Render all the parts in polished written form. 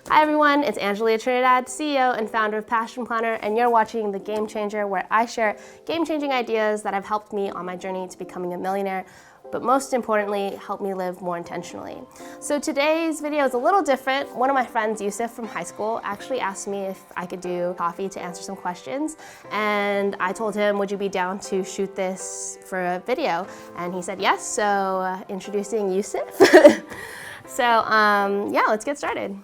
Hi everyone, it's Angelia Trinidad, CEO and founder of Passion Planner, and you're watching The Game Changer, where I share game-changing ideas that have helped me on my journey to becoming a millionaire, but most importantly, help me live more intentionally. So today's video is a little different. One of my friends, Yusuf from high school, actually asked me if I could do coffee to answer some questions, and I told him, would you be down to shoot this for a video? And he said yes, so introducing Yusuf. Yeah, let's get started.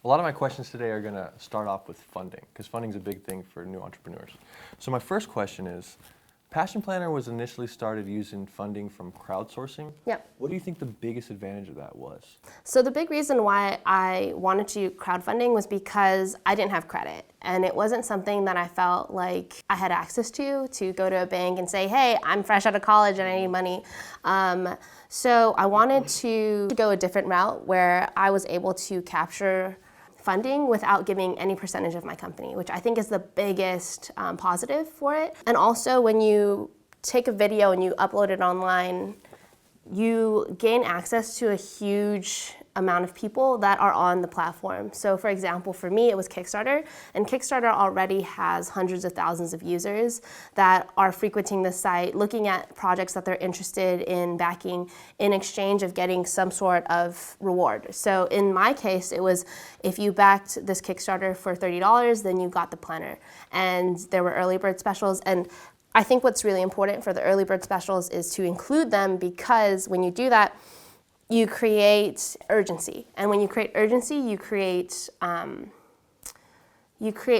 A lot of my questions today are going to start off with funding, because funding is a big thing for new entrepreneurs. So my first question is, Passion Planner was initially started using funding from crowdsourcing. Yep. What do you think the biggest advantage of that was? So the big reason why I wanted to do crowdfunding was because I didn't have credit. And it wasn't something that I felt like I had access to go to a bank and say, hey, I'm fresh out of college and I need money. So I wanted to go a different route where I was able to capture funding without giving any percentage of my company, which I think is the biggest positive for it. And also when you take a video and you upload it online, you gain access to a huge amount of people that are on the platform. So for example, for me, it was Kickstarter, and Kickstarter already has hundreds of thousands of users that are frequenting the site, looking at projects that they're interested in backing in exchange of getting some sort of reward. So in my case, it was if you backed this Kickstarter for $30, then you got the planner. And there were early bird specials, and I think what's really important for the early bird specials is to include them, because when you do that, you create urgency. And when you create urgency, you create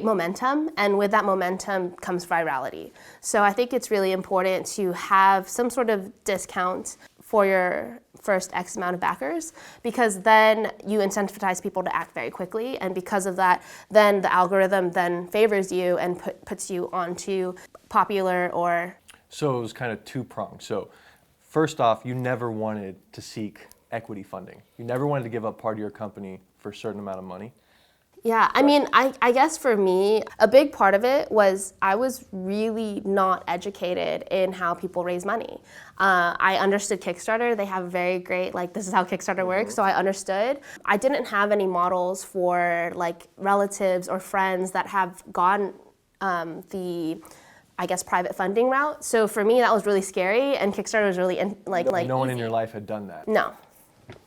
momentum, and with that momentum comes virality. So I think it's really important to have some sort of discount for your first X amount of backers, because then you incentivize people to act very quickly, and because of that, then the algorithm then favors you and puts you onto popular or... So it was kind of two-pronged. So first off, you never wanted to seek equity funding. You never wanted to give up part of your company for a certain amount of money. Yeah, I mean, I guess for me, a big part of it was I was really not educated in how people raise money. I understood Kickstarter. They have very great, this is how Kickstarter works, so I understood. I didn't have any models for relatives or friends that have gone I guess, private funding route. So for me, that was really scary, and Kickstarter was really No one in easy. your life had done that. No.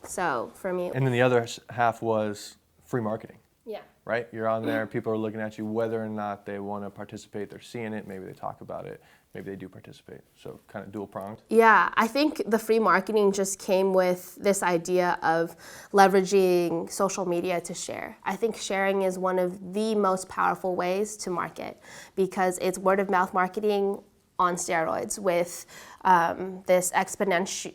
So for me... And then the other half was free marketing. Yeah. Right? You're on there, people are looking at you, whether or not they want to participate, they're seeing it, maybe they talk about it, maybe they do participate. So kind of dual pronged. Yeah, I think the free marketing just came with this idea of leveraging social media to share. I think sharing is one of the most powerful ways to market, because it's word of mouth marketing on steroids with this exponential,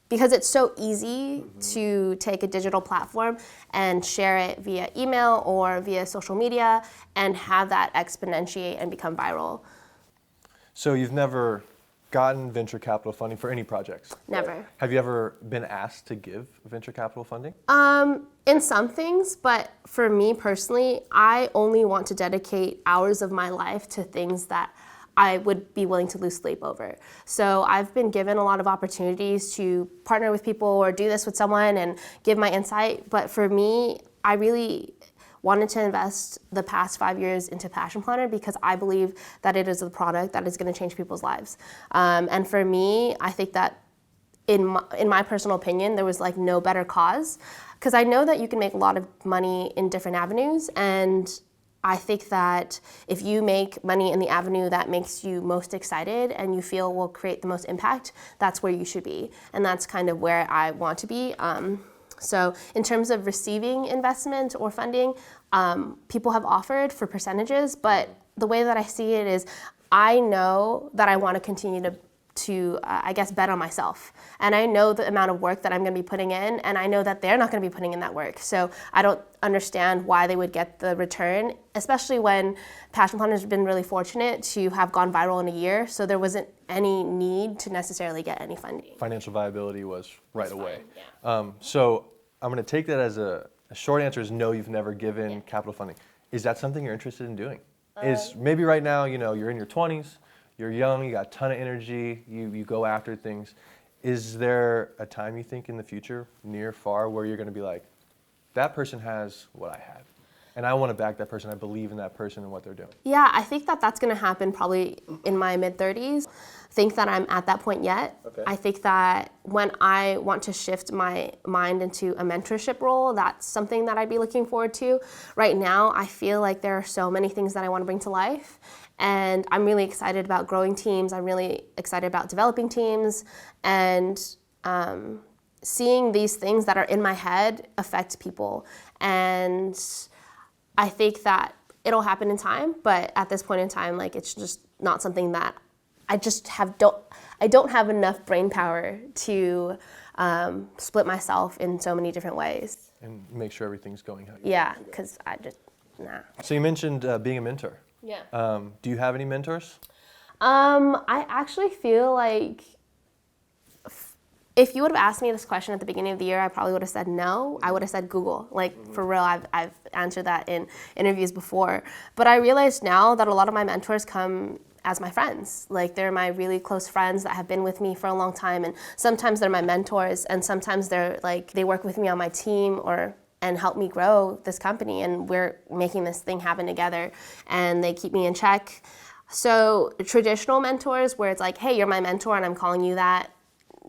because it's so easy to take a digital platform and share it via email or via social media and have that exponentiate and become viral. So you've never gotten venture capital funding for any projects? Never. Have you ever been asked to give venture capital funding? In some things, but for me personally, I only want to dedicate hours of my life to things that I would be willing to lose sleep over. So I've been given a lot of opportunities to partner with people or do this with someone and give my insight. But for me, I really wanted to invest the past 5 years into Passion Planner because I believe that it is a product that is going to change people's lives. And for me, I think that in my personal opinion, there was no better cause, because I know that you can make a lot of money in different avenues, and I think that if you make money in the avenue that makes you most excited and you feel will create the most impact, that's where you should be. And that's kind of where I want to be. So in terms of receiving investment or funding, people have offered for percentages, but the way that I see it is I know that I want to continue to I guess, bet on myself. And I know the amount of work that I'm going to be putting in, and I know that they're not going to be putting in that work. So I don't understand why they would get the return, especially when Passion Planner has been really fortunate to have gone viral in a year, so there wasn't any need to necessarily get any funding. Financial viability was right away. Fine, yeah. So I'm going to take that as a short answer is no, you've never given capital funding. Is that something you're interested in doing? Is maybe right now, you're in your 20s, you're young, you got a ton of energy, you go after things. Is there a time you think in the future, near, far, where you're going to be like, that person has what I have. And I want to back that person. I believe in that person and what they're doing. Yeah, I think that that's going to happen probably in my mid-30s. Think that I'm at that point yet. Okay. I think that when I want to shift my mind into a mentorship role, that's something that I'd be looking forward to. Right now, I feel like there are so many things that I want to bring to life. And I'm really excited about growing teams. I'm really excited about developing teams. And seeing these things that are in my head affect people. And I think that it'll happen in time, but at this point in time, like, it's just not something that I just don't have enough brain power to split myself in so many different ways. And make sure everything's going how you Yeah, because nah. So you mentioned being a mentor. Yeah. Do you have any mentors? I actually feel like if you would have asked me this question at the beginning of the year, I probably would have said no. I would have said Google. Like, for real, I've answered that in interviews before. But I realize now that a lot of my mentors come as my friends. Like, they're my really close friends that have been with me for a long time. And sometimes they're my mentors, and sometimes they're like, they work with me on my team and help me grow this company. And we're making this thing happen together. And they keep me in check. So traditional mentors where it's like, hey, you're my mentor and I'm calling you that,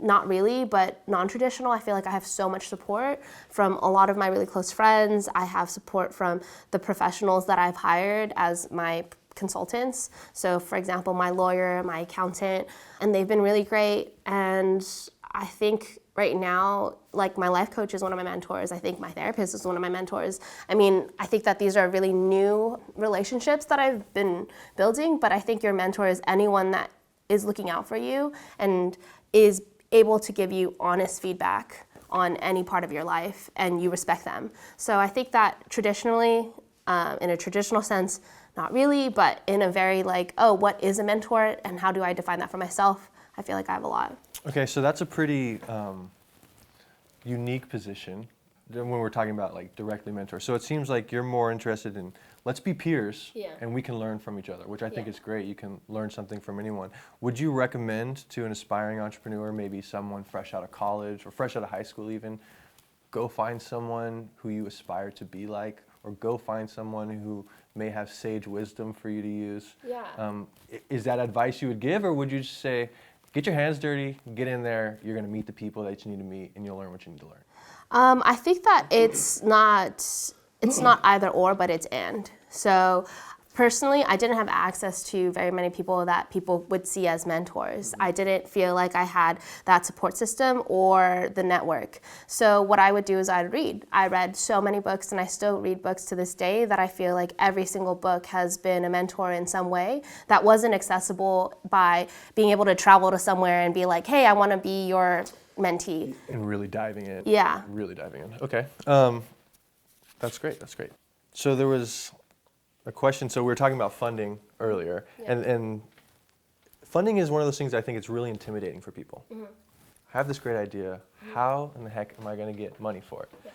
not really. But non-traditional, I feel like I have so much support from a lot of my really close friends. I have support from the professionals that I've hired as my consultants. So for example, my lawyer, my accountant, and they've been really great. And I think right now, like, my life coach is one of my mentors. I think my therapist is one of my mentors. I mean, I think that these are really new relationships that I've been building, but I think your mentor is anyone that is looking out for you and is able to give you honest feedback on any part of your life, and you respect them. So I think that traditionally, in a traditional sense, not really, but in a very like, oh, what is a mentor and how do I define that for myself? I feel like I have a lot. Okay, so that's a pretty unique position when we're talking about like directly mentor. So it seems like you're more interested in let's be peers and we can learn from each other, which I think is great. You can learn something from anyone. Would you recommend to an aspiring entrepreneur, maybe someone fresh out of college or fresh out of high school even, go find someone who you aspire to be like, or go find someone who may have sage wisdom for you to use? Yeah. Is that advice you would give, or would you just say, get your hands dirty, get in there, you're going to meet the people that you need to meet, and you'll learn what you need to learn? I think that it's not either or, but it's and. So personally, I didn't have access to very many people that people would see as mentors. I didn't feel like I had that support system or the network. So what I would do is I'd read. I read so many books, and I still read books to this day, that I feel like every single book has been a mentor in some way that wasn't accessible by being able to travel to somewhere and be like, hey, I want to be your mentee. And really diving in. Yeah. Really diving in. Okay. That's great. That's great. So there was a question. So we were talking about funding earlier, and funding is one of those things I think it's really intimidating for people. I have this great idea. How in the heck am I going to get money for it?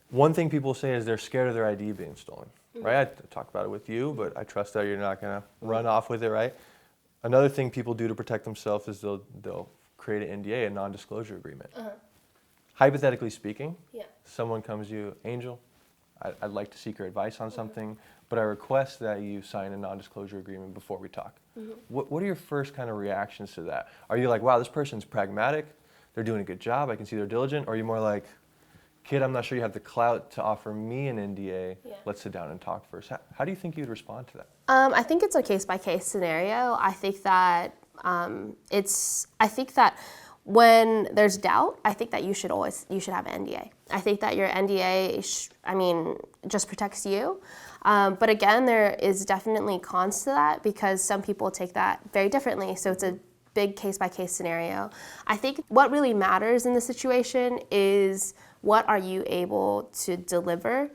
One thing people say is they're scared of their ID being stolen, right? I talked about it with you, but I trust that you're not going to run off with it, right? Another thing people do to protect themselves is they'll create an NDA, a non-disclosure agreement. Hypothetically speaking, someone comes to you, Angel, I'd like to seek your advice on something, but I request that you sign a non-disclosure agreement before we talk. What are your first kind of reactions to that? Are you like, wow, this person's pragmatic, they're doing a good job, I can see they're diligent? Or are you more like, kid, I'm not sure you have the clout to offer me an NDA, let's sit down and talk first? How do you think you'd respond to that? I think it's a case-by-case scenario. I think that when there's doubt, I think that you should have an NDA. I think that your NDA, just protects you. But again, there is definitely cons to that because some people take that very differently. So it's a big case-by-case scenario. I think what really matters in the situation is what are you able to deliver?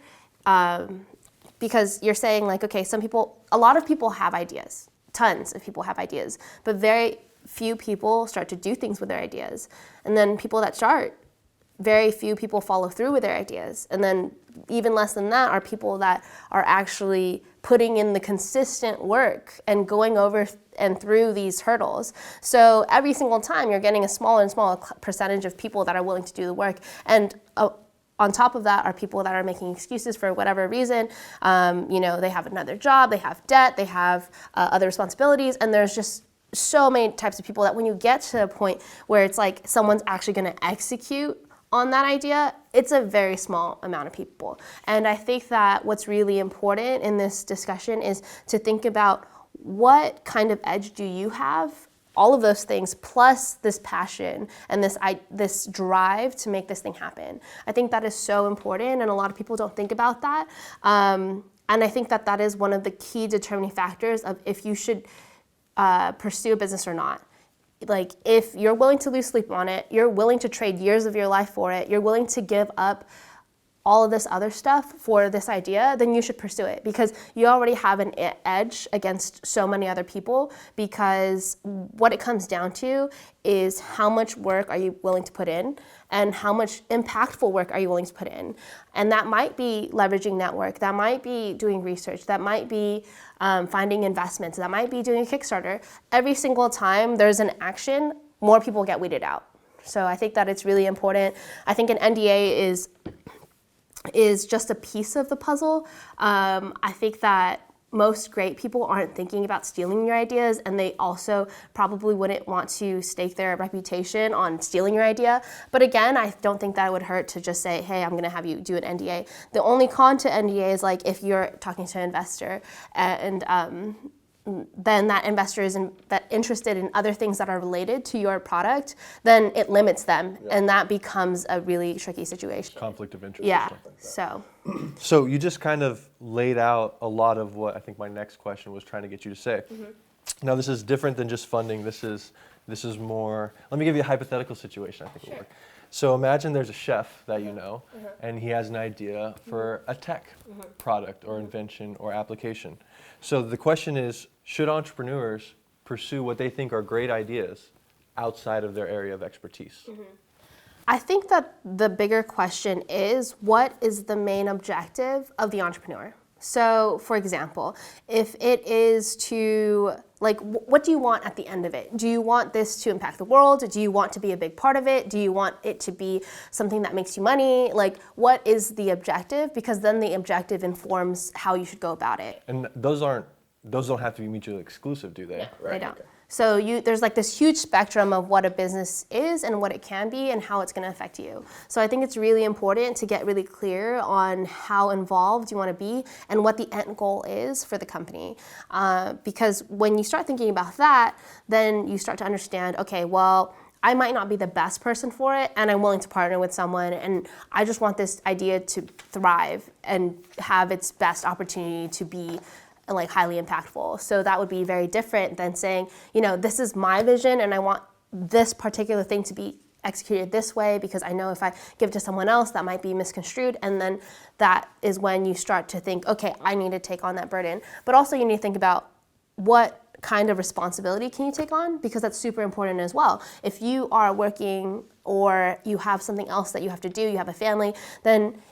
Because you're saying like, okay, a lot of people have ideas. Tons of people have ideas, but very few people start to do things with their ideas. And then people that start, very few people follow through with their ideas. And then even less than that are people that are actually putting in the consistent work and going over and through these hurdles. So every single time you're getting a smaller and smaller percentage of people that are willing to do the work. And on top of that are people that are making excuses for whatever reason. They have another job, they have debt, they have other responsibilities, and there's just so many types of people that when you get to a point where it's like someone's actually going to execute on that idea, it's a very small amount of people. And I think that what's really important in this discussion is to think about what kind of edge do you have, all of those things, plus this passion and this drive to make this thing happen. I think that is so important, and a lot of people don't think about that. And I think that that is one of the key determining factors of if you should pursue a business or not. Like, if you're willing to lose sleep on it, you're willing to trade years of your life for it, you're willing to give up all of this other stuff for this idea, then you should pursue it, because you already have an edge against so many other people, because what it comes down to is how much work are you willing to put in and how much impactful work are you willing to put in. And that might be leveraging network, that might be doing research, that might be finding investments, that might be doing a Kickstarter. Every single time there's an action, more people get weeded out. So I think that it's really important. I think an NDA is just a piece of the puzzle. I think that most great people aren't thinking about stealing your ideas, and they also probably wouldn't want to stake their reputation on stealing your idea. But again, I don't think that would hurt to just say, hey, I'm gonna have you do an NDA. The only con to NDA is like if you're talking to an investor and then that investor is interested in other things that are related to your product, then it limits them, and that becomes a really tricky situation. Conflict of interest. Yeah, Or something like that. so. So you just kind of laid out a lot of what I think my next question was trying to get you to say. Mm-hmm. Now, this is different than just funding. This is more, let me give you a hypothetical situation I think will work. So imagine there's a chef that you know, and he has an idea for a tech product or invention or application. So the question is, should entrepreneurs pursue what they think are great ideas outside of their area of expertise? I think that the bigger question is, what is the main objective of the entrepreneur? So, for example, if it is to, like, what do you want at the end of it? Do you want this to impact the world? Do you want to be a big part of it? Do you want it to be something that makes you money? Like, what is the objective? Because then the objective informs how you should go about it. And those don't have to be mutually exclusive, do they? No, Right. they don't. So there's like this huge spectrum of what a business is and what it can be and how it's going to affect you. So I think it's really important to get really clear on how involved you want to be and what the end goal is for the company. Because when you start thinking about that, then you start to understand, okay, well, I might not be the best person for it, and I'm willing to partner with someone, and I just want this idea to thrive and have its best opportunity to be like highly impactful. So that would be very different than saying, this is my vision and I want this particular thing to be executed this way because I know if I give it to someone else that might be misconstrued, and then that is when you start to think, okay, I need to take on that burden. But also you need to think about what kind of responsibility can you take on, because that's super important as well. If you are working or you have something else that you have to do, you have a family, then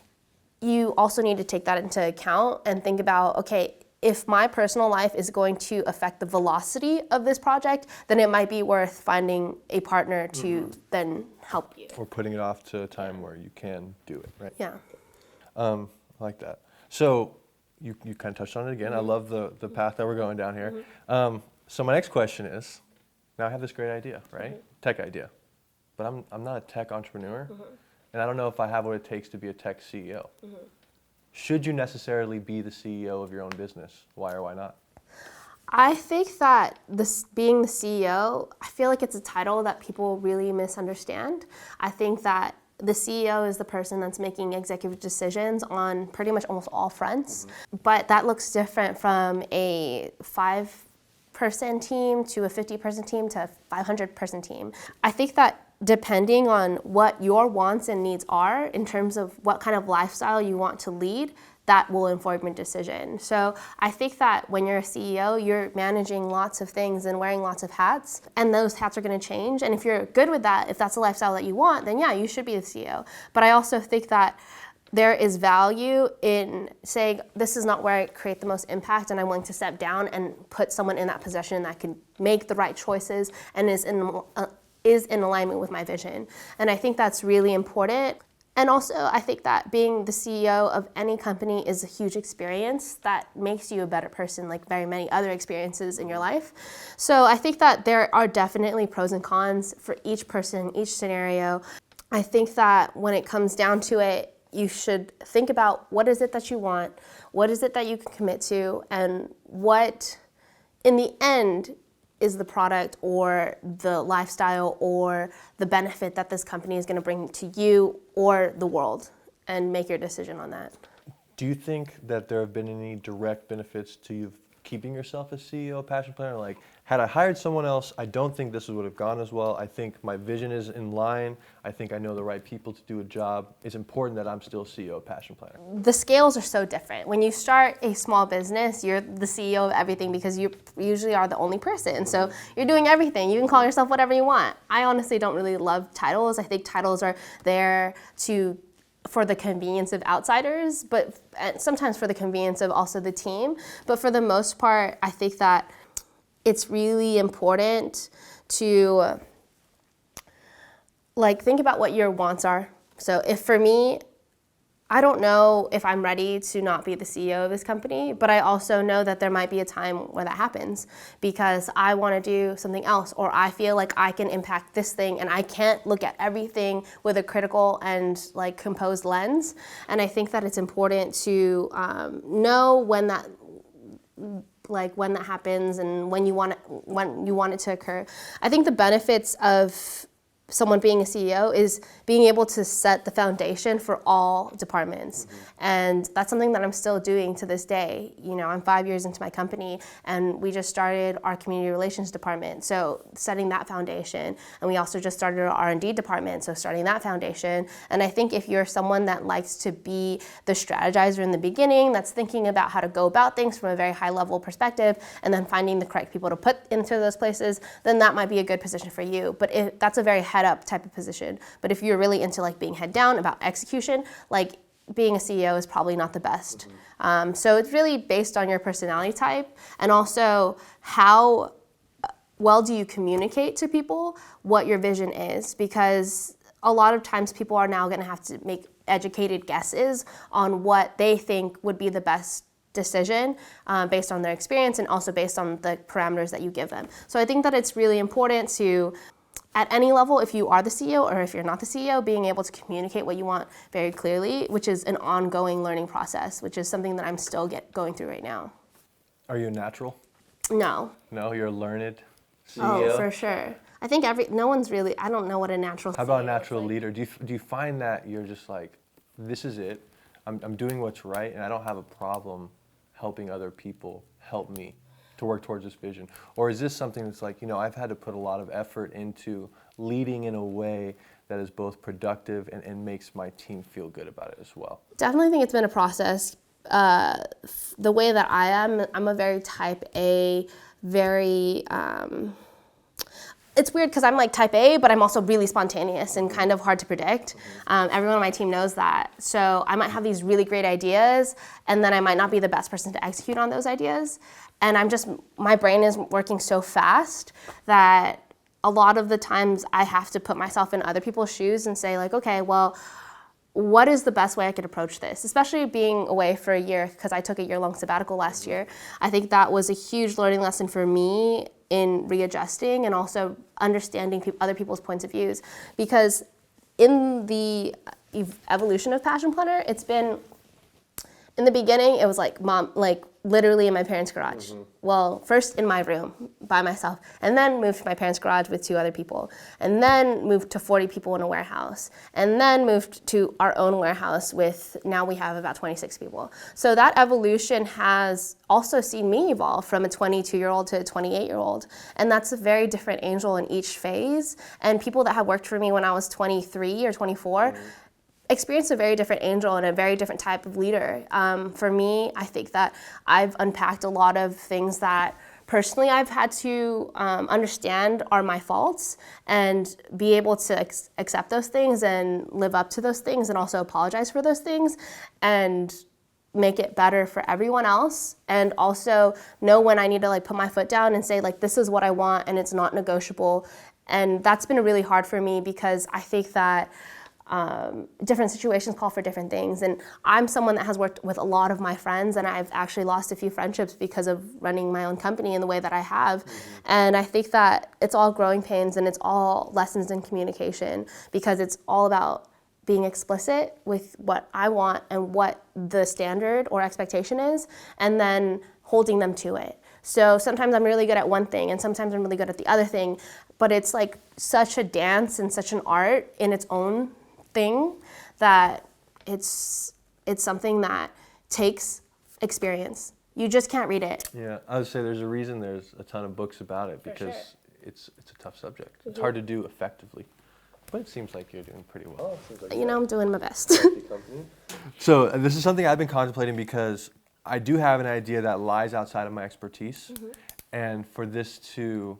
you also need to take that into account and think about, okay, if my personal life is going to affect the velocity of this project, then it might be worth finding a partner to then help you. Or putting it off to a time where you can do it, right? Yeah. I like that. So you kind of touched on it again. I love the path that we're going down here. So my next question is, now I have this great idea, right? Tech idea. But I'm not a tech entrepreneur, and I don't know if I have what it takes to be a tech CEO. Should you necessarily be the CEO of your own business? Why or why not? I think that being the CEO, I feel like it's a title that people really misunderstand. I think that the CEO is the person that's making executive decisions on pretty much almost all fronts, but that looks different from a 5-person team to a 50-person team to a 500-person team. I think that depending on what your wants and needs are in terms of what kind of lifestyle you want to lead, that will inform your decision. So I think that when you're a CEO, you're managing lots of things and wearing lots of hats, and those hats are going to change. And if you're good with that, if that's the lifestyle that you want, then yeah, you should be the CEO. But I also think that there is value in saying, this is not where I create the most impact, and I'm willing to step down and put someone in that position that can make the right choices and is in alignment with my vision. And I think that's really important. And also, I think that being the CEO of any company is a huge experience that makes you a better person, like very many other experiences in your life. So I think that there are definitely pros and cons for each person, each scenario. I think that when it comes down to it, you should think about what is it that you want, what is it that you can commit to, and what, in the end, is the product or the lifestyle or the benefit that this company is going to bring to you or the world, and make your decision on that. Do you think that there have been any direct benefits to you keeping yourself as CEO, Passion Planner? Like, had I hired someone else, I don't think this would have gone as well. I think my vision is in line. I think I know the right people to do a job. It's important that I'm still CEO of Passion Planner. The scales are so different. When you start a small business, you're the CEO of everything because you usually are the only person. So you're doing everything. You can call yourself whatever you want. I honestly don't really love titles. I think titles are there for the convenience of outsiders, but sometimes for the convenience of also the team. But for the most part, I think that it's really important to think about what your wants are. So if for me, I don't know if I'm ready to not be the CEO of this company, but I also know that there might be a time where that happens because I want to do something else, or I feel like I can impact this thing and I can't look at everything with a critical and composed lens. And I think that it's important to know when that happens and when you want it to occur. I think the benefits of someone being a CEO is being able to set the foundation for all departments. And that's something that I'm still doing to this day. I'm 5 years into my company and we just started our community relations department. So setting that foundation. And we also just started our R&D department. So starting that foundation. And I think if you're someone that likes to be the strategizer in the beginning, that's thinking about how to go about things from a very high level perspective and then finding the correct people to put into those places, then that might be a good position for you. But that's a very head up type of position. But if you're really into being head down about execution, being a CEO is probably not the best. So it's really based on your personality type and also how well do you communicate to people what your vision is, because a lot of times people are now going to have to make educated guesses on what they think would be the best decision based on their experience and also based on the parameters that you give them. So I think that it's really important to, at any level, if you are the CEO or if you're not the CEO, being able to communicate what you want very clearly, which is an ongoing learning process, which is something that I'm still going through right now. Are you a natural? No. No, you're a learned CEO? Oh, for sure. I think no one's really, I don't know what a natural CEO is. How about a natural leader? Do you find that you're just this is it, I'm doing what's right, and I don't have a problem helping other people help me to work towards this vision? Or is this something that's I've had to put a lot of effort into leading in a way that is both productive and makes my team feel good about it as well? Definitely think it's been a process. The way that I am, I'm a very type A, very, it's weird because I'm type A, but I'm also really spontaneous and kind of hard to predict. Everyone on my team knows that. So I might have these really great ideas, and then I might not be the best person to execute on those ideas. And my brain is working so fast that a lot of the times I have to put myself in other people's shoes and say okay, well, what is the best way I could approach this? Especially being away for a year, because I took a year-long sabbatical last year. I think that was a huge learning lesson for me in readjusting and also understanding other people's points of views. Because in the evolution of Passion Planner, it's been, in the beginning, it was literally in my parents' garage. Well, first in my room by myself, and then moved to my parents' garage with 2 other people, and then moved to 40 people in a warehouse, and then moved to our own warehouse now we have about 26 people. So that evolution has also seen me evolve from a 22-year-old to a 28-year-old, and that's a very different Angel in each phase. And people that have worked for me when I was 23 or 24, experienced a very different Angel and a very different type of leader. For me, I think that I've unpacked a lot of things that personally I've had to understand are my faults and be able to accept those things and live up to those things and also apologize for those things and make it better for everyone else, and also know when I need to put my foot down and say this is what I want and it's not negotiable. And that's been really hard for me because I think that different situations call for different things. And I'm someone that has worked with a lot of my friends, and I've actually lost a few friendships because of running my own company in the way that I have. And I think that it's all growing pains, and it's all lessons in communication, because it's all about being explicit with what I want and what the standard or expectation is, and then holding them to it. So sometimes I'm really good at one thing, and sometimes I'm really good at the other thing, but it's like such a dance and such an art in its own thing that it's something that takes experience. You just can't read it. Yeah, I would say there's a reason there's a ton of books about it, because it's a tough subject. It's hard to do effectively, but it seems like you're doing pretty well. I'm doing my best. So this is something I've been contemplating, because I do have an idea that lies outside of my expertise, and for this to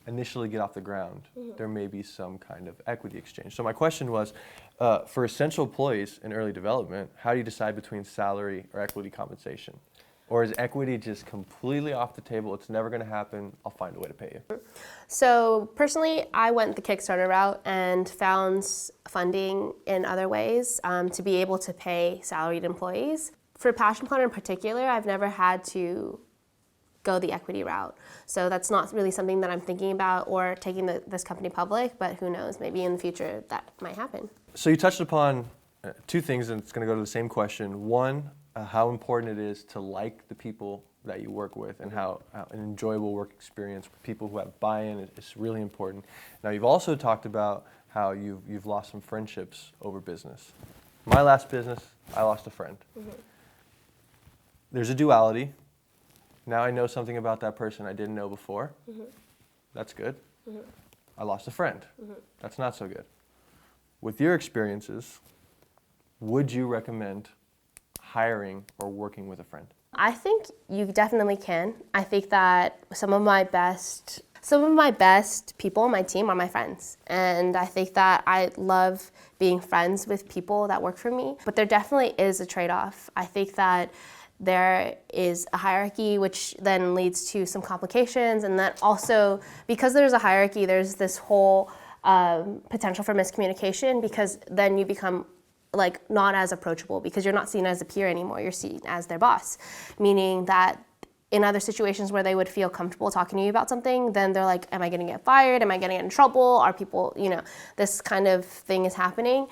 initially get off the ground, there may be some kind of equity exchange. So my question was, for essential employees in early development, how do you decide between salary or equity compensation? Or is equity just completely off the table? It's never going to happen. I'll find a way to pay you. So personally, I went the Kickstarter route and found funding in other ways to be able to pay salaried employees. For Passion Planner in particular, I've never had to go the equity route. So that's not really something that I'm thinking about, or taking this company public, but who knows, maybe in the future that might happen. So you touched upon two things, and it's going to go to the same question. One, how important it is to like the people that you work with, and how an enjoyable work experience with people who have buy-in is really important. Now, you've also talked about how you've lost some friendships over business. My last business, I lost a friend. There's a duality. Now I know something about that person I didn't know before. That's good. I lost a friend. That's not so good. With your experiences, would you recommend hiring or working with a friend? I think you definitely can. I think that some of my best people on my team are my friends. And I think that I love being friends with people that work for me. But there definitely is a trade-off. I think that there is a hierarchy, which then leads to some complications. And that also, because there's a hierarchy, there's this whole potential for miscommunication, because then you become like not as approachable, because you're not seen as a peer anymore, you're seen as their boss. Meaning that in other situations where they would feel comfortable talking to you about something, then they're like, am I gonna get fired? Am I gonna get in trouble? Are people, this kind of thing is happening,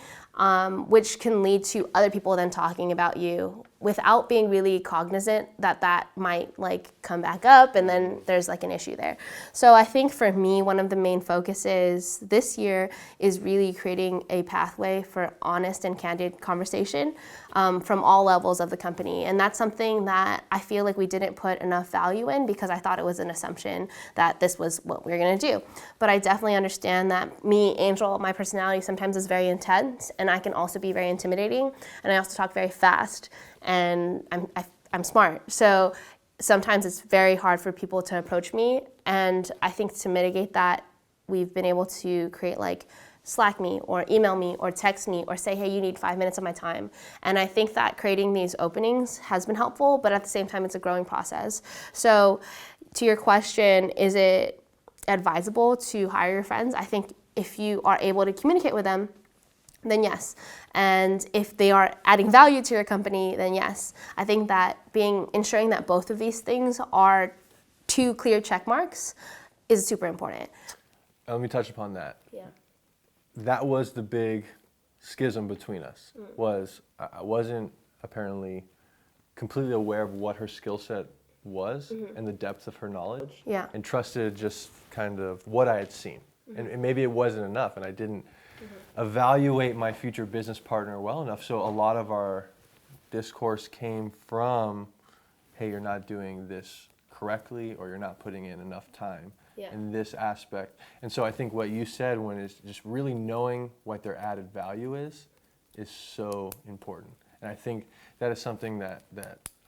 which can lead to other people then talking about you without being really cognizant that might like come back up, and then there's like an issue there. So I think for me, one of the main focuses this year is really creating a pathway for honest and candid conversation from all levels of the company. And that's something that I feel like we didn't put enough value in, because I thought it was an assumption that this was what we were gonna do. But I definitely understand that me, Angel, my personality sometimes is very intense, and I can also be very intimidating, and I also talk very fast, and I'm smart. So sometimes it's very hard for people to approach me, and I think to mitigate that, we've been able to create like Slack me or email me or text me or say, hey, you need 5 minutes of my time. And I think that creating these openings has been helpful, but at the same time, it's a growing process. So to your question, is it advisable to hire your friends? I think if you are able to communicate with them, then yes. And if they are adding value to your company, then yes. I think that ensuring that both of these things are two clear check marks is super important. Let me touch upon that. Yeah. That was the big schism between us, was I wasn't apparently completely aware of what her skill set was and the depth of her knowledge, and trusted just kind of what I had seen. And maybe it wasn't enough, and I didn't evaluate my future business partner well enough. So a lot of our discourse came from, hey, you're not doing this correctly, or you're not putting in enough time in this aspect. And so I think what you said, when is just really knowing what their added value is so important. And I think that is something that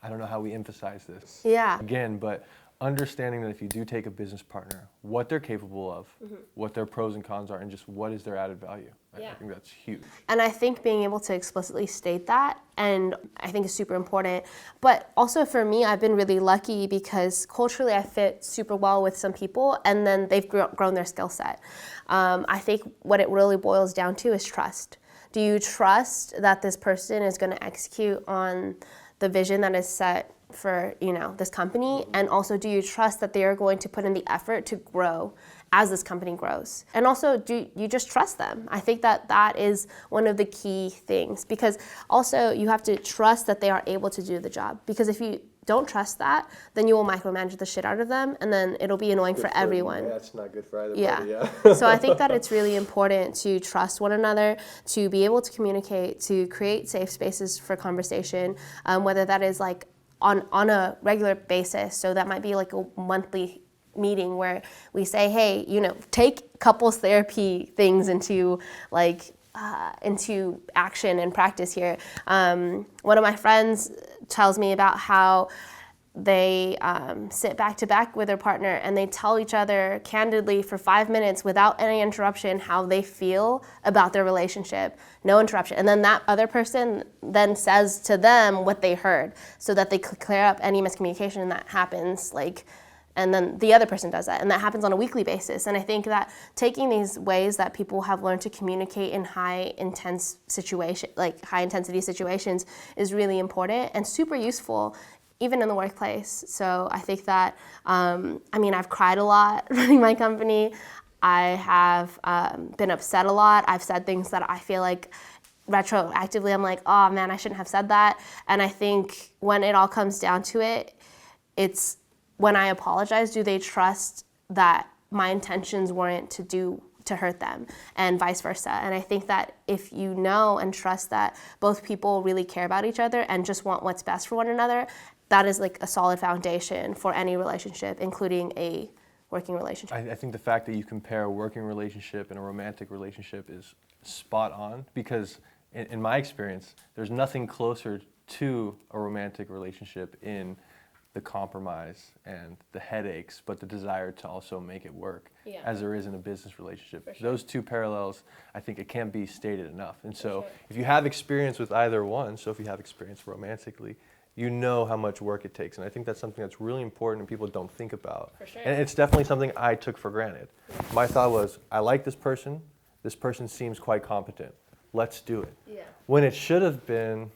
I don't know how we emphasize this again, but understanding that if you do take a business partner, what they're capable of, what their pros and cons are, and just what is their added value. I think that's huge. And I think being able to explicitly state that, and I think is super important. But also for me, I've been really lucky because culturally I fit super well with some people, and then they've grown their skill set. I think what it really boils down to is trust. Do you trust that this person is going to execute on the vision that is set for, this company? And also, do you trust that they are going to put in the effort to grow as this company grows? And also, do you just trust them? I think that is one of the key things, because also you have to trust that they are able to do the job. Because if you don't trust that, then you will micromanage the shit out of them, and then it'll be annoying for everyone. Yeah, it's not good for either party, yeah. So I think that it's really important to trust one another, to be able to communicate, to create safe spaces for conversation, whether that is like on a regular basis. So that might be like a monthly meeting where we say, hey, take couples therapy things into action and practice here. One of my friends tells me about how they sit back to back with their partner and they tell each other candidly for 5 minutes without any interruption how they feel about their relationship, no interruption. And then that other person then says to them what they heard so that they could clear up any miscommunication that happens, and then the other person does that. And that happens on a weekly basis. And I think that taking these ways that people have learned to communicate in high intensity situations is really important and super useful, even in the workplace. So I think that, I've cried a lot running my company. I have been upset a lot. I've said things that I feel like retroactively, I'm like, oh man, I shouldn't have said that. And I think when it all comes down to it, it's when I apologize, do they trust that my intentions weren't to hurt them, and vice versa. And I think that if you know and trust that both people really care about each other and just want what's best for one another, that is like a solid foundation for any relationship, including a working relationship. I think the fact that you compare a working relationship and a romantic relationship is spot on, because in my experience, there's nothing closer to a romantic relationship in the compromise and the headaches, but the desire to also make it work, as there is in a business relationship. Sure. Those two parallels, I think it can't be stated enough. And so if you have experience with either one, so if you have experience romantically, you know how much work it takes. And I think that's something that's really important and people don't think about. For sure. And it's definitely something I took for granted. My thought was, I like this person seems quite competent, let's do it. When it should have been,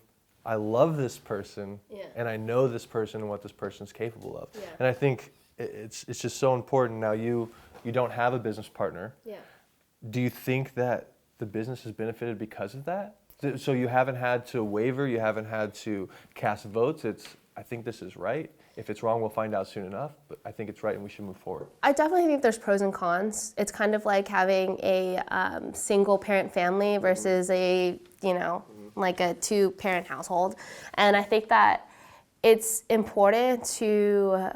I love this person, and I know this person and what this person's capable of. And I think it's just so important. Now you don't have a business partner. Do you think that the business has benefited because of that? So you haven't had to waver, you haven't had to cast votes. I think this is right. If it's wrong, we'll find out soon enough, but I think it's right and we should move forward. I definitely think there's pros and cons. It's kind of like having a single parent family versus a, like a 2-parent household. And I think that it's important to,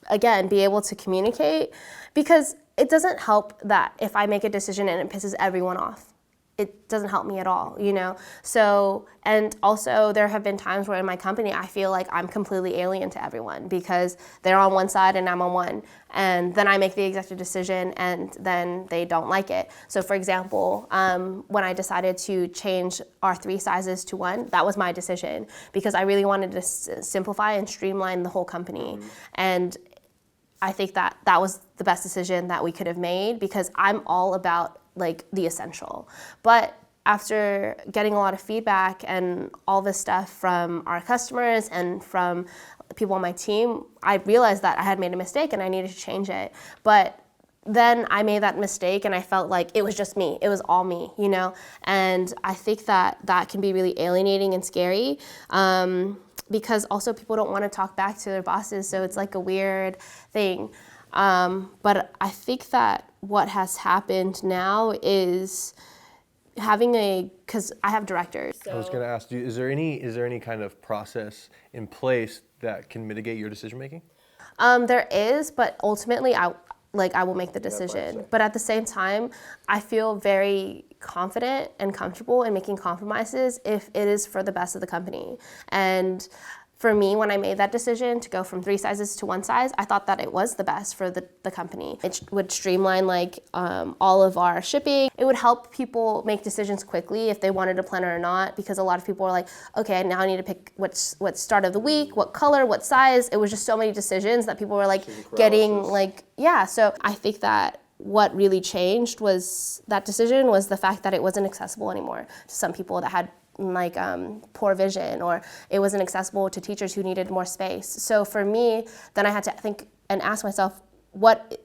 again, be able to communicate, because it doesn't help that if I make a decision and it pisses everyone off. It doesn't help me at all, So, and also there have been times where in my company I feel like I'm completely alien to everyone because they're on one side and I'm on one. And then I make the executive decision and then they don't like it. So for example, when I decided to change our 3 sizes to 1, that was my decision because I really wanted to simplify and streamline the whole company. And I think that was the best decision that we could have made because I'm all about the essential. But after getting a lot of feedback and all this stuff from our customers and from people on my team, I realized that I had made a mistake and I needed to change it. But then I made that mistake and I felt like it was just me. It was all me, And I think that can be really alienating and scary because also people don't want to talk back to their bosses. So it's like a weird thing. But I think that what has happened now is having because I have directors. So. I was going to ask you, is there any kind of process in place that can mitigate your decision making? There is, but ultimately I will make the decision. But at the same time, I feel very confident and comfortable in making compromises if it is for the best of the company. And for me, when I made that decision to go from 3 sizes to 1 size, I thought that it was the best for the company. It would streamline all of our shipping. It would help people make decisions quickly if they wanted a planner or not, because a lot of people were like, okay, now I need to pick what start of the week, what color, what size. It was just so many decisions that people were like getting so I think that what really changed was that decision was the fact that it wasn't accessible anymore to some people that had poor vision, or it wasn't accessible to teachers who needed more space. So for me, then I had to think and ask myself, what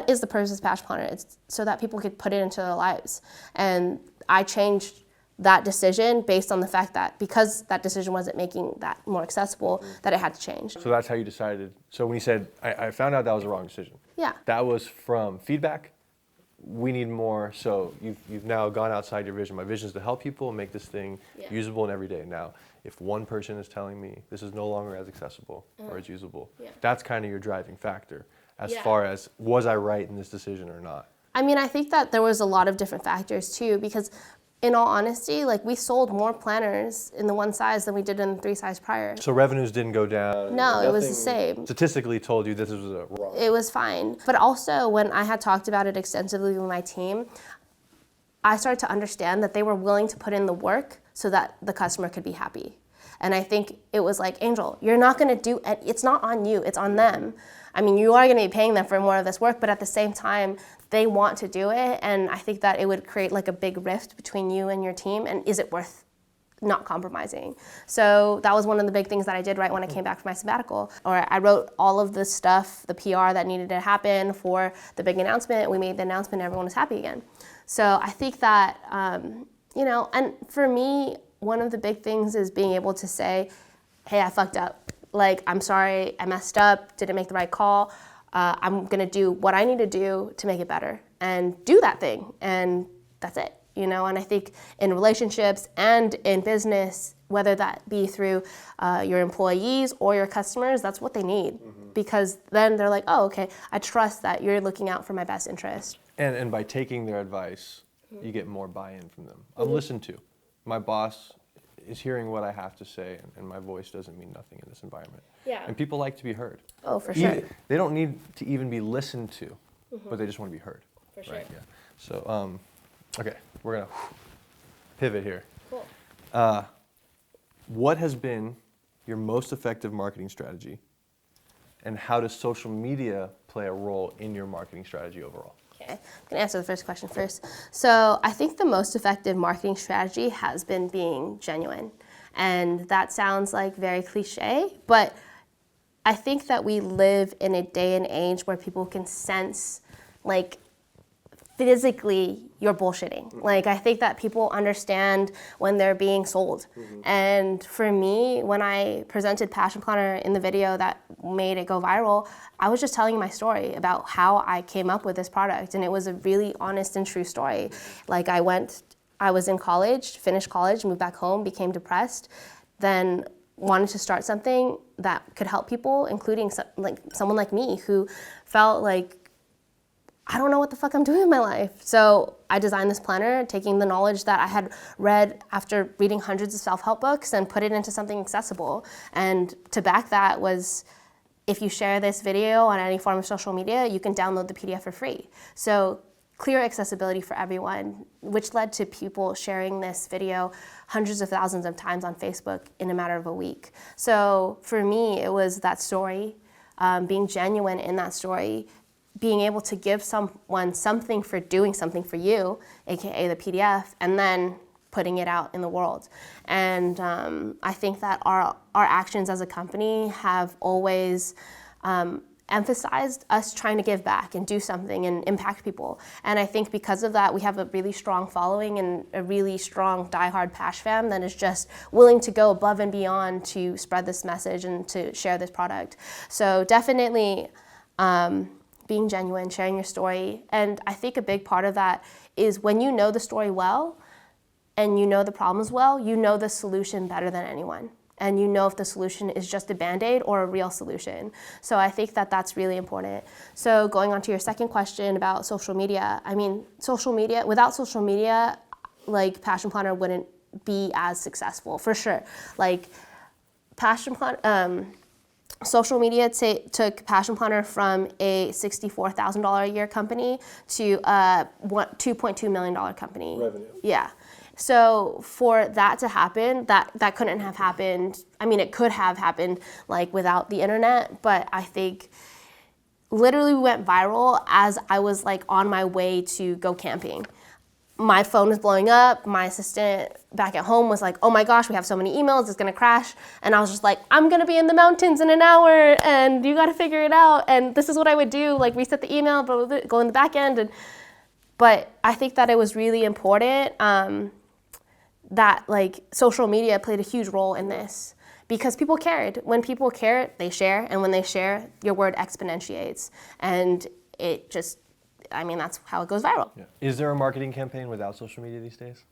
is the purpose of Passion Planner? It's so that people could put it into their lives. And I changed that decision based on the fact that because that decision wasn't making that more accessible, that it had to change. So that's how you decided. So when you said, I found out that was the wrong decision. Yeah. That was from feedback. We need more. So you've now gone outside your vision. My vision is to help people and make this thing usable and everyday. Now, if one person is telling me this is no longer as accessible or as usable, that's kind of your driving factor as far as was I right in this decision or not? I mean, I think that there was a lot of different factors too, because in all honesty, we sold more planners in the 1 size than we did in the 3 size prior. So revenues didn't go down? No, it was the same. Statistically told you this was a wrong. It was fine. But also, when I had talked about it extensively with my team, I started to understand that they were willing to put in the work so that the customer could be happy. And I think it was like, Angel, you're not going to do it. It's not on you. It's on them. I mean, you are going to be paying them for more of this work, but at the same time, they want to do it. And I think that it would create a big rift between you and your team. And is it worth not compromising? So that was one of the big things that I did right when I came back from my sabbatical. Or I wrote all of the stuff, the PR that needed to happen for the big announcement. We made the announcement, everyone was happy again. So I think that, and for me, one of the big things is being able to say, hey, I fucked up. I'm sorry, I messed up, didn't make the right call. I'm gonna do what I need to do to make it better and do that thing. And that's it, And I think in relationships and in business, whether that be through your employees or your customers, that's what they need. Because then they're like, oh, okay, I trust that you're looking out for my best interest. And by taking their advice, you get more buy-in from them. I'm listened to. My boss is hearing what I have to say, and my voice doesn't mean nothing in this environment. Yeah. And people like to be heard. Oh, for sure. They don't need to even be listened to, but they just want to be heard. For sure. Right? Yeah. So, okay, we're gonna pivot here. Cool. What has been your most effective marketing strategy, and how does social media play a role in your marketing strategy overall? Okay, I'm going to answer the first question first. So I think the most effective marketing strategy has been being genuine. And that sounds very cliche, but I think that we live in a day and age where people can sense, physically you're bullshitting. I think that people understand when they're being sold. And for me, when I presented Passion Planner in the video that made it go viral, I was just telling my story about how I came up with this product. And it was a really honest and true story. I was in college, finished college, moved back home, became depressed, then wanted to start something that could help people, including someone like me who felt I don't know what the fuck I'm doing in my life. So I designed this planner, taking the knowledge that I had read after reading hundreds of self-help books and put it into something accessible. And to back that was, if you share this video on any form of social media, you can download the PDF for free. So clear accessibility for everyone, which led to people sharing this video hundreds of thousands of times on Facebook in a matter of a week. So for me, it was that story, being genuine in that story, being able to give someone something for doing something for you, aka the PDF, and then putting it out in the world. And I think that our actions as a company have always emphasized us trying to give back and do something and impact people. And I think because of that, we have a really strong following and a really strong diehard Pash fam that is just willing to go above and beyond to spread this message and to share this product. So definitely being genuine, sharing your story. And I think a big part of that is when you know the story well and you know the problems well, you know the solution better than anyone. And you know if the solution is just a Band-Aid or a real solution. So I think that that's really important. So going on to your second question about social media, without social media, Passion Planner wouldn't be as successful, for sure. social media took Passion Planner from a $64,000 a year company to a $2.2 million company. Revenue. Yeah. So for that to happen, that couldn't have happened. I mean, it could have happened like without the internet, but I think literally we went viral as I was like on my way to go camping. My phone was blowing up. My assistant back at home was like, oh my gosh, we have so many emails, it's gonna crash. And I was just like, I'm gonna be in the mountains in an hour and you gotta figure it out. And this is what I would do, like reset the email, but go in the back end. But I think that it was really important that like social media played a huge role in this because people cared. When people care, they share. And when they share, your word exponentiates. And it just, I mean, that's how it goes viral. Yeah. Is there a marketing campaign without social media these days?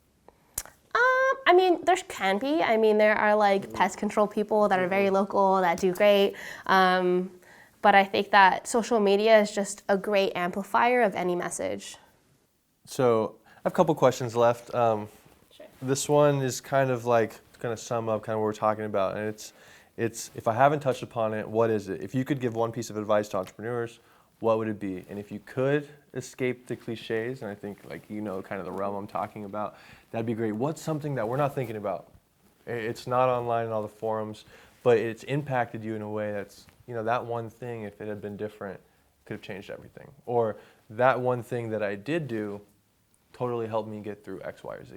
I mean, there can be. I mean, there are like pest control people that are very local that do great. But I think that social media is just a great amplifier of any message. So I have a couple questions left. Sure. This one is kind of like going to sum up kind of what we're talking about. And it's if I haven't touched upon it, what is it? If you could give one piece of advice to entrepreneurs, what would it be? And if you could escape the cliches, and I think like you know kind of the realm I'm talking about, that'd be great. What's something that we're not thinking about? It's not online in all the forums, but it's impacted you in a way that's, you know, that one thing, if it had been different, could have changed everything. Or that one thing that I did do totally helped me get through X, Y, or Z.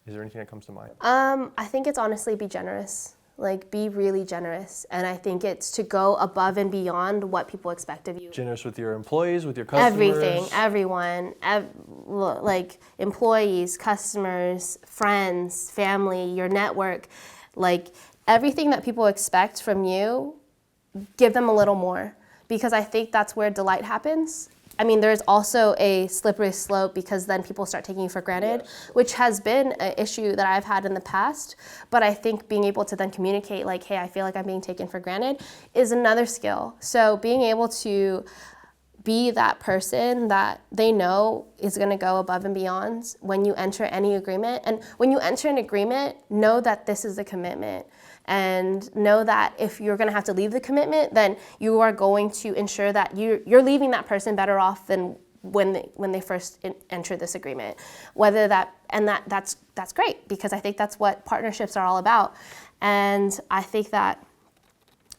Is there anything that comes to mind? I think it's honestly be generous. Like, be really generous. And I think it's to go above and beyond what people expect of you. Generous with your employees, with your customers? Everything, everyone. Like, employees, customers, friends, family, your network. Like, everything that people expect from you, give them a little more. Because I think that's where delight happens. I mean, there's also a slippery slope because then people start taking you for granted, yes, which has been an issue that I've had in the past. But I think being able to then communicate like, hey, I feel like I'm being taken for granted is another skill. So being able to be that person that they know is going to go above and beyond when you enter any agreement. And when you enter an agreement, know that this is a commitment. And know that if you're going to have to leave the commitment, then you are going to ensure that you're leaving that person better off than when they first enter this agreement. That's great, because I think that's what partnerships are all about. And I think that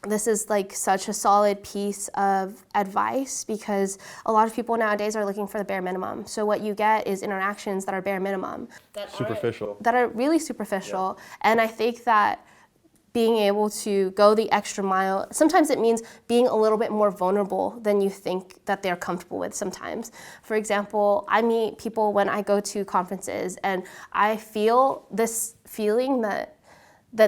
this is like such a solid piece of advice because a lot of people nowadays are looking for the bare minimum. So what you get is interactions that are bare minimum. That are really superficial. Yeah. And I think that being able to go the extra mile, sometimes it means being a little bit more vulnerable than you think that they're comfortable with sometimes. For example, I meet people when I go to conferences and I feel this feeling that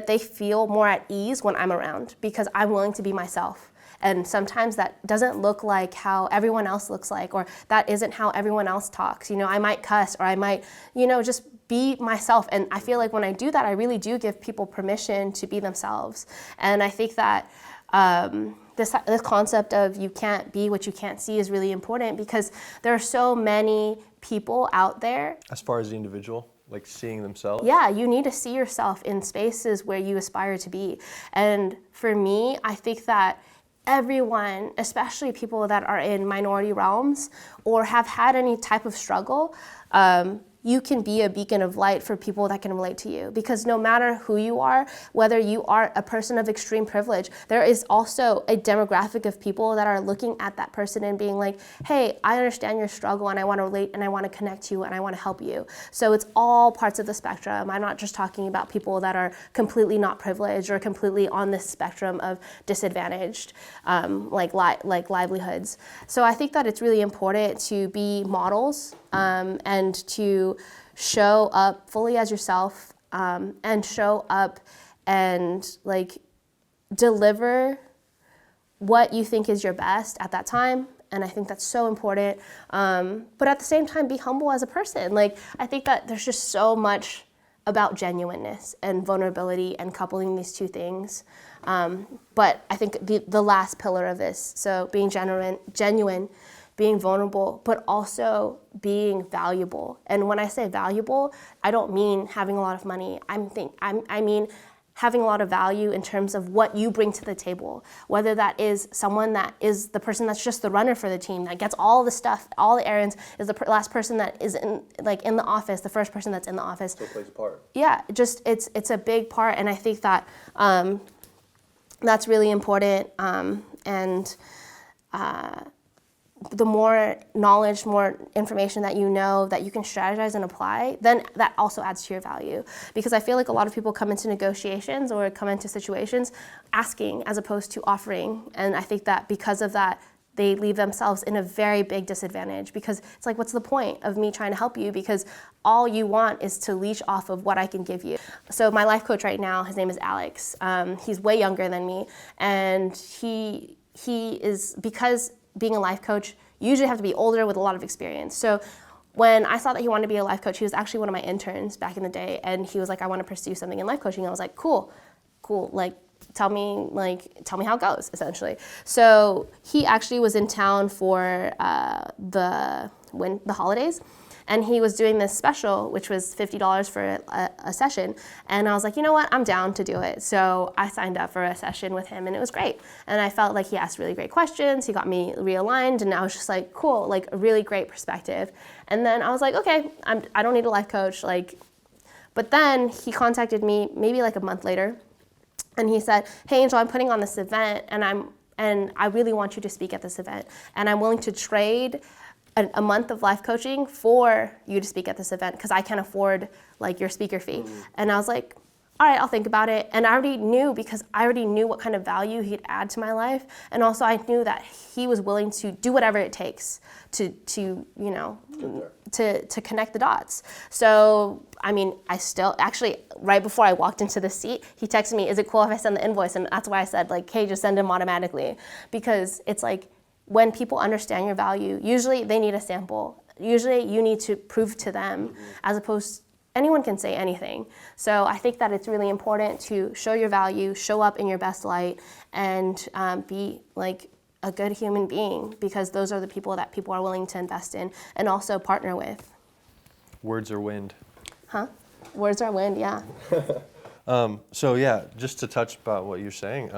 they feel more at ease when I'm around because I'm willing to be myself. And sometimes that doesn't look like how everyone else looks like, or that isn't how everyone else talks. You know, I might cuss, or I might, just be myself. And I feel like when I do that, I really do give people permission to be themselves. And I think that this concept of you can't be what you can't see is really important because there are so many people out there. As far as the individual? Like seeing themselves? Yeah, you need to see yourself in spaces where you aspire to be. And for me, I think that everyone, especially people that are in minority realms or have had any type of struggle, you can be a beacon of light for people that can relate to you. Because no matter who you are, whether you are a person of extreme privilege, there is also a demographic of people that are looking at that person and being like, hey, I understand your struggle and I want to relate and I want to connect to you and I want to help you. So it's all parts of the spectrum. I'm not just talking about people that are completely not privileged or completely on this spectrum of disadvantaged, like livelihoods. So I think that it's really important to be models and to show up fully as yourself and show up and like deliver what you think is your best at that time. And I think that's so important. But at the same time, be humble as a person. Like, I think that there's just so much about genuineness and vulnerability and coupling these two things. But I think the last pillar of this, so being genuine, being vulnerable, but also being valuable. And when I say valuable, I don't mean having a lot of money. I mean having a lot of value in terms of what you bring to the table, whether that is someone that is the person that's just the runner for the team, that gets all the stuff, all the errands, is the last person that is in the office, the first person that's in the office. So it plays a part. Yeah, just it's a big part, and I think that that's really important. The more knowledge, more information that you know that you can strategize and apply, then that also adds to your value. Because I feel like a lot of people come into negotiations or come into situations asking as opposed to offering. And I think that because of that, they leave themselves in a very big disadvantage, because it's like, what's the point of me trying to help you? Because all you want is to leech off of what I can give you. So my life coach right now, his name is Alex. He's way younger than me. And he is, because being a life coach, you usually have to be older with a lot of experience. So when I saw that he wanted to be a life coach, he was actually one of my interns back in the day, and he was like, I want to pursue something in life coaching. I was like, cool, like tell me how it goes, essentially. So he actually was in town for the holidays, and he was doing this special, which was $50 for a session. And I was like, you know what, I'm down to do it. So I signed up for a session with him, and it was great. And I felt like he asked really great questions. He got me realigned, and I was just like, cool, like a really great perspective. And then I was like, okay, I don't need a life coach. But then he contacted me maybe like a month later, and he said, hey, Angel, I'm putting on this event, and I really want you to speak at this event, and I'm willing to trade a month of life coaching for you to speak at this event, because I can't afford like your speaker fee. And I was like, all right, I'll think about it. And I already knew, because I already knew what kind of value he'd add to my life, and also I knew that he was willing to do whatever it takes to connect the dots. So I mean, I still actually, right before I walked into the seat, he texted me, is it cool if I send the invoice? And that's why I said, like, hey, just send him automatically, because it's like, when people understand your value, usually they need a sample. Usually you need to prove to them, as opposed, anyone can say anything. So I think that it's really important to show your value, show up in your best light, and be like a good human being, because those are the people that people are willing to invest in and also partner with. Words are wind. Huh? Words are wind, yeah. So yeah, just to touch about what you're saying,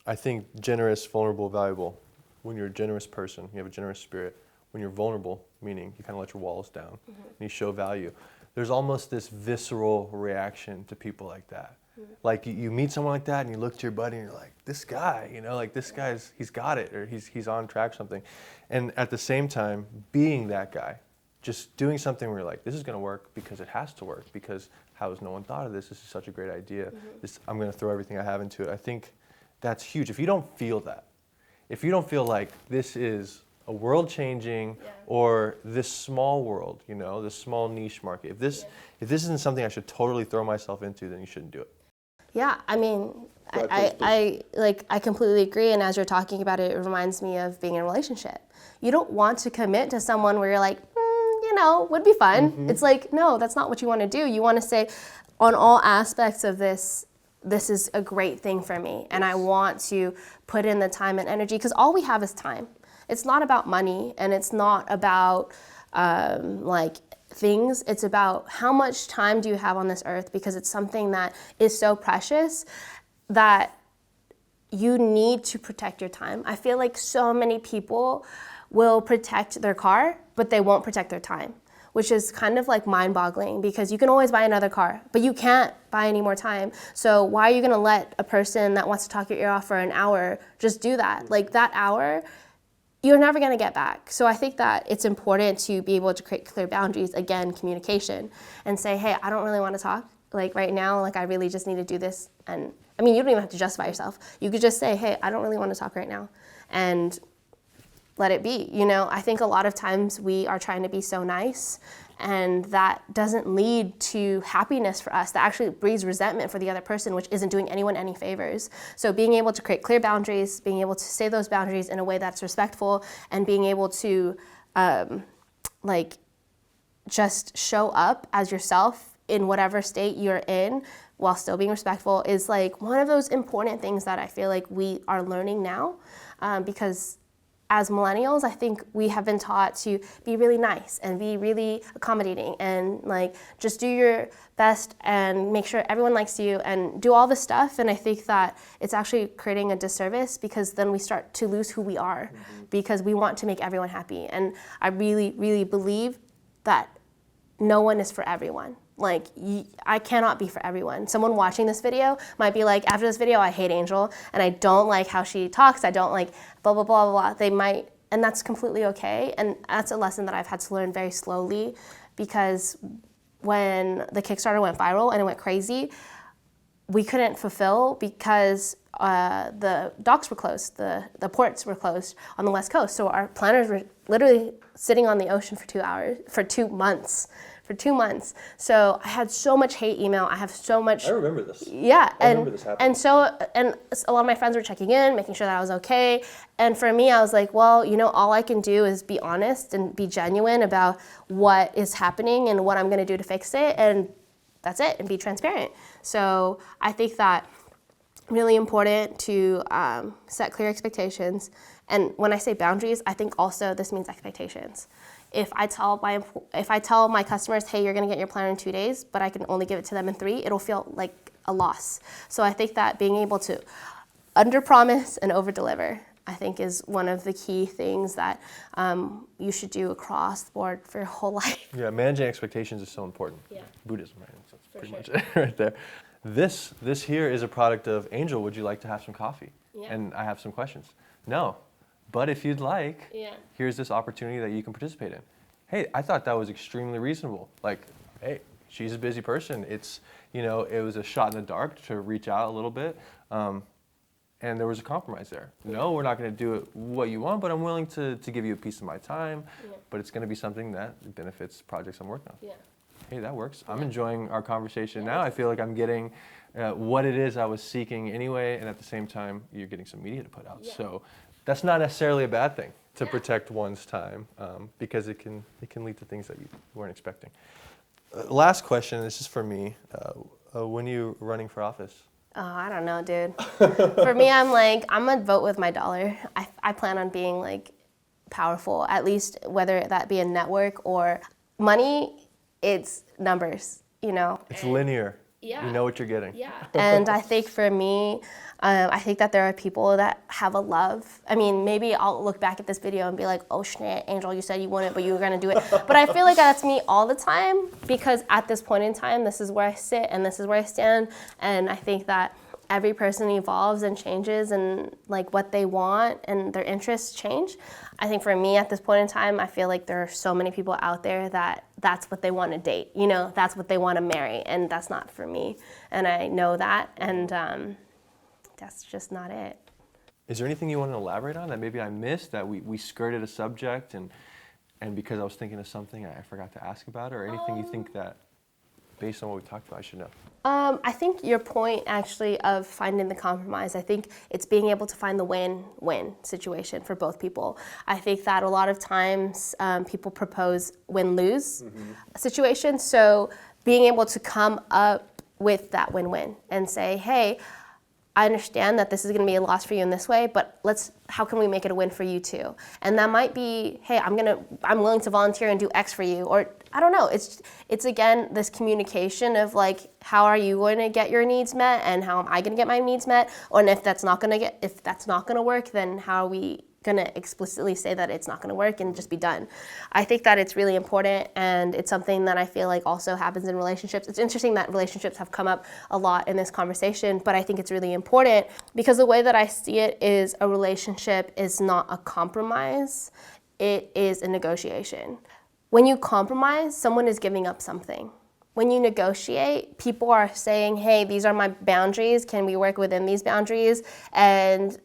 I think generous, vulnerable, valuable. When you're a generous person, you have a generous spirit. When you're vulnerable, meaning you kind of let your walls down, and you show value, there's almost this visceral reaction to people like that. Like you meet someone like that, and you look to your buddy, and you're like, this guy, like this guy's, he's got it, or he's on track or something. And at the same time, being that guy, just doing something where you're like, this is going to work because it has to work, because how has no one thought of this? This is such a great idea. I'm going to throw everything I have into it. I think that's huge. If you don't feel that, if you don't feel like this is a world-changing or this small world, this small niche market, if this isn't something I should totally throw myself into, then you shouldn't do it. Yeah, I mean, I completely agree. And as you're talking about it, it reminds me of being in a relationship. You don't want to commit to someone where you're like, would be fun. It's like, no, that's not what you want to do. You want to say, on all aspects of this is a great thing for me, and I want to put in the time and energy, because all we have is time. It's not about money, and it's not about things. It's about how much time do you have on this earth, because it's something that is so precious that you need to protect your time. I feel like so many people will protect their car, but they won't protect their time, which is kind of like mind-boggling, because you can always buy another car, but you can't buy any more time. So why are you gonna let a person that wants to talk your ear off for an hour just do that? Like, that hour, you're never gonna get back. So I think that it's important to be able to create clear boundaries, again, communication, and say, hey, I don't really wanna talk. Like right now, I really just need to do this. And I mean, you don't even have to justify yourself. You could just say, hey, I don't really wanna talk right now. And let it be. I think a lot of times we are trying to be so nice, and that doesn't lead to happiness for us. That actually breeds resentment for the other person, which isn't doing anyone any favors. So being able to create clear boundaries, being able to say those boundaries in a way that's respectful, and being able to just show up as yourself in whatever state you're in while still being respectful is one of those important things that I feel like we are learning now, because as millennials, I think we have been taught to be really nice and be really accommodating and like just do your best and make sure everyone likes you and do all this stuff. And I think that it's actually creating a disservice because then we start to lose who we are because we want to make everyone happy. And I really, really believe that no one is for everyone. Like, I cannot be for everyone. Someone watching this video might be like, after this video, I hate Angel, and I don't like how she talks, I don't like blah, blah, blah, blah. They might, and that's completely okay. And that's a lesson that I've had to learn very slowly because when the Kickstarter went viral and it went crazy, we couldn't fulfill because the docks were closed, the ports were closed on the West Coast. So our planners were literally sitting on the ocean for 2 months. So I had so much hate email. I have so much. I remember this. Yeah, I remember this happening. And a lot of my friends were checking in, making sure that I was okay. And for me, I was like, well, you know, all I can do is be honest and be genuine about what is happening and what I'm going to do to fix it, and that's it, and be transparent. So I think that really important to set clear expectations. And when I say boundaries, I think also this means expectations. If I tell my customers, hey, you're gonna get your planner in 2 days, but I can only give it to them in 3, it'll feel like a loss. So I think that being able to under-promise and over-deliver, I think is one of the key things that you should do across the board for your whole life. Yeah, managing expectations is so important. Yeah. Buddhism, right? So that's pretty sure. much it right there. This here is a product of Angel. Would you like to have some coffee? Yeah. And I have some questions. No. But if you'd like, Yeah. here's this opportunity that you can participate in. Hey, I thought that was extremely reasonable. Like, hey, she's a busy person. It's, you know, it was a shot in the dark to reach out a little bit. And there was a compromise there. No, we're not going to do it what you want, but I'm willing to give you a piece of my time. Yeah. But it's going to be something that benefits projects I'm working on. Yeah. Hey, that works. I'm enjoying our conversation now. I feel like I'm getting what it is I was seeking anyway, and at the same time, you're getting some media to put out. Yeah. So that's not necessarily a bad thing to protect one's time because it can lead to things that you weren't expecting. Last question, this is for me. When are you running for office? Oh, I don't know, dude. For me, I'm gonna vote with my dollar. I plan on being like powerful, at least whether that be a network or money, it's numbers, you know. It's linear. Yeah. You know what you're getting. Yeah. And I think for me, I think that there are people that have a love. I mean, maybe I'll look back at this video and be like, oh, shit, Angel, you said you wouldn't, but you were going to do it. But I feel like that's me all the time because at this point in time, this is where I sit and this is where I stand. And I think that every person evolves and changes and like what they want and their interests change. I think for me at this point in time, I feel like there are so many people out there that that's what they want to date, you know, that's what they want to marry, and that's not for me. And I know that, and that's just not it. Is there anything you want to elaborate on that maybe I missed, that we skirted a subject and because I was thinking of something I forgot to ask about it, or anything you think that based on what we talked about I should know? I think your point actually of finding the compromise, I think it's being able to find the win-win situation for both people. I think that a lot of times people propose win-lose situations, so being able to come up with that win-win and say, hey, I understand that this is going to be a loss for you in this way, but how can we make it a win for you too? And that might be, hey, I'm willing to volunteer and do X for you, or I don't know. It's again this communication of like, how are you going to get your needs met, and how am I going to get my needs met? Or if that's not going to work, then how are we going to explicitly say that it's not going to work and just be done? I think that it's really important, and it's something that I feel like also happens in relationships. It's interesting that relationships have come up a lot in this conversation, but I think it's really important because the way that I see it is a relationship is not a compromise, it is a negotiation. When you compromise, someone is giving up something. When you negotiate, people are saying, hey, these are my boundaries, can we work within these boundaries? And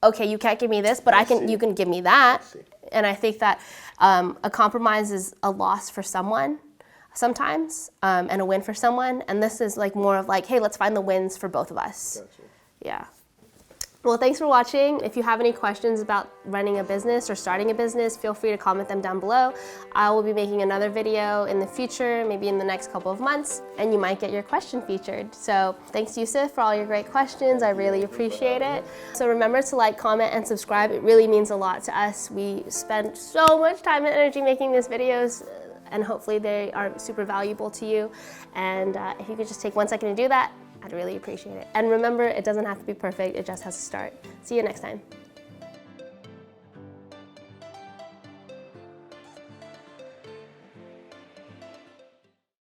okay, you can't give me this, but you can give me that. And I think that a compromise is a loss for someone sometimes, and a win for someone. And this is like more of like, hey, let's find the wins for both of us. Gotcha. Yeah. Well, thanks for watching. If you have any questions about running a business or starting a business, feel free to comment them down below. I will be making another video in the future, maybe in the next couple of months, and you might get your question featured. So thanks, Yusuf, for all your great questions. I really appreciate it. So remember to like, comment, and subscribe. It really means a lot to us. We spend so much time and energy making these videos, and hopefully they are super valuable to you. And if you could just take 1 second to do that, I'd really appreciate it. And remember, it doesn't have to be perfect, it just has to start. See you next time.